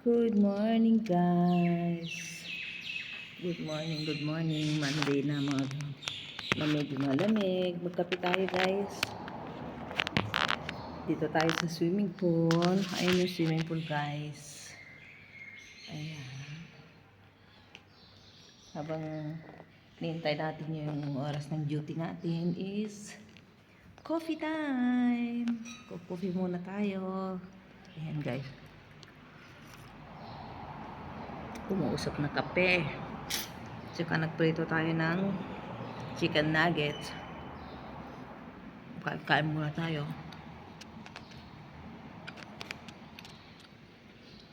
Good morning, guys. Good morning. Monday na mga medyo malamig. Magkape tayo, guys. Dito tayo sa swimming pool. Ayun yung swimming pool, guys. Ayan. Habang nihintay natin yung oras ng duty natin is coffee time. Coffee muna tayo. Ayan, guys. Umuusap na kape. Tsaka nagprito tayo ng chicken nuggets. Kain muna tayo.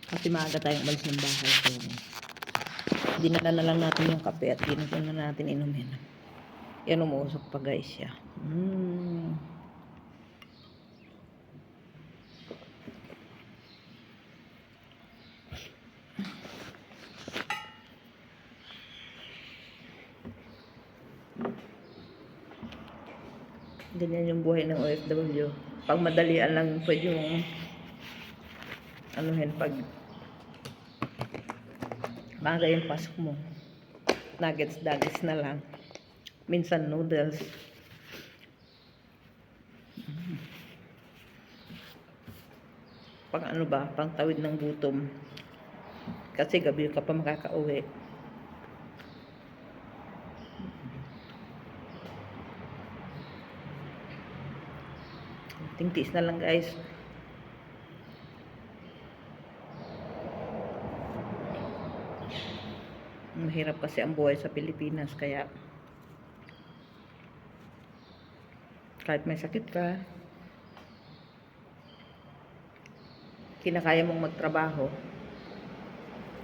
Kasi maaga tayong umalis ng bahay. So, dinala na lang natin yung kape at pinito na natin inumin. Yan, umuusap pa, guys, siya. Ganyan yung buhay ng OFW. Pag madalian lang pwede yung anuhin pag maaga yung pasok mo. Nuggets na lang. Minsan noodles. Pang ano ba? Pang tawid ng gutom. Kasi gabi ka pa makakauwi. Tingtis na lang, guys. Mahirap kasi ang buhay sa Pilipinas, kaya kahit may sakit ka, kinakaya mong magtrabaho.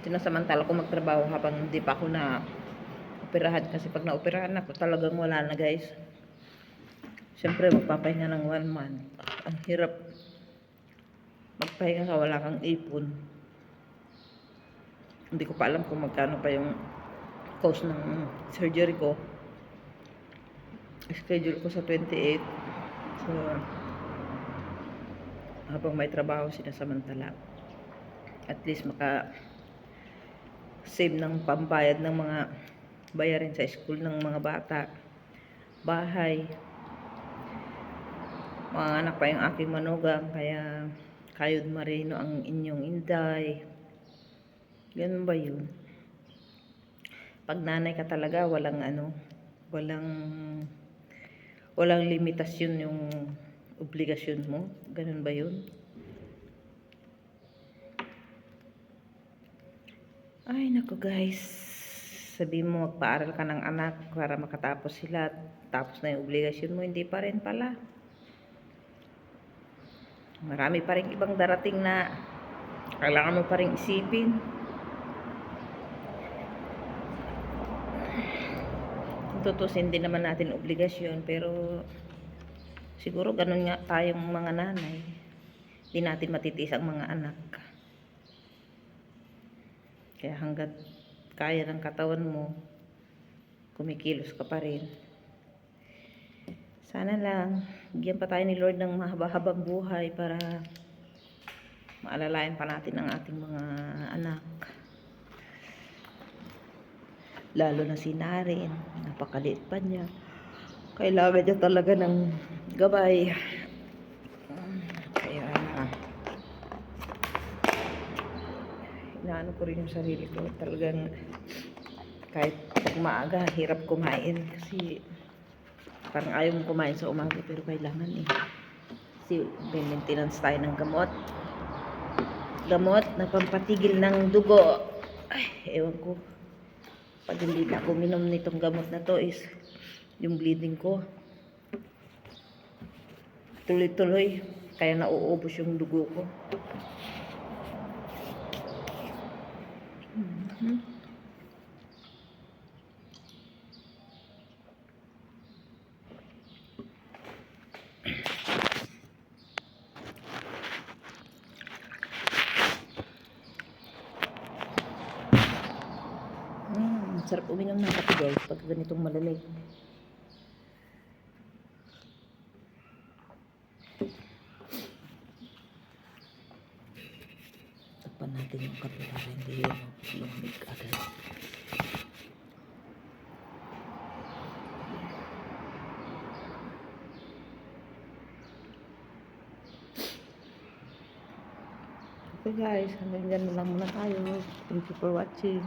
Sinasamantala ko magtrabaho habang hindi pa ako na operahan, kasi pag na-operahan ako talagang wala na, guys. Siyempre magpapahinga ng 1 month. Ang hirap magpahinga ka, wala kang ipon. Hindi ko pa alam kung magkano pa yung cost ng surgery ko. Schedule ko sa 28. So, habang may trabaho sinasamantala, at least maka save ng pambayad ng mga bayarin sa school ng mga bata, bahay. Mga anak pa yung aking manugang, kaya kayod marino ang inyong inday. Ganun ba yun? Pag nanay ka talaga, walang limitasyon yung obligasyon mo. Ganun ba yun? Ay, naku, guys. Sabihin mo magpaaral ka ng anak para makatapos sila, tapos na yung obligasyon mo, hindi pa rin pala. Marami pa rin ibang darating na kailangan mo pa rin isipin. Tutusin din naman natin obligasyon, pero siguro ganun nga tayong mga nanay. Hindi natin matitiis ang mga anak. Kaya hanggat kaya ng katawan mo, kumikilos ka pa rin. Sana lang, bigyan pa tayo ni Lord ng mahaba-habang buhay para maalalayan pa natin ang ating mga anak. Lalo na si Naren, napakaliit pa niya. Kailangan niya talaga ng gabay. Kaya inaano ko rin yung sarili ko. Talagang kahit pag maaga, hirap kumain. Kasi parang ayaw mong kumain sa umaga, pero kailangan eh. Kasi may maintenance tayo ng gamot. Gamot na pampatigil ng dugo. Ay, ewan ko. Pag hindi na ako minom nitong gamot na to is yung bleeding ko tuloy-tuloy, kaya nauubos yung dugo ko. Sarap uminom ng kape, guys, pag ganitong malamig. Takpan natin yung kape para hindi yun lumig agad. Okay guys, hanggang dyan na lang muna tayo. Thank you for watching.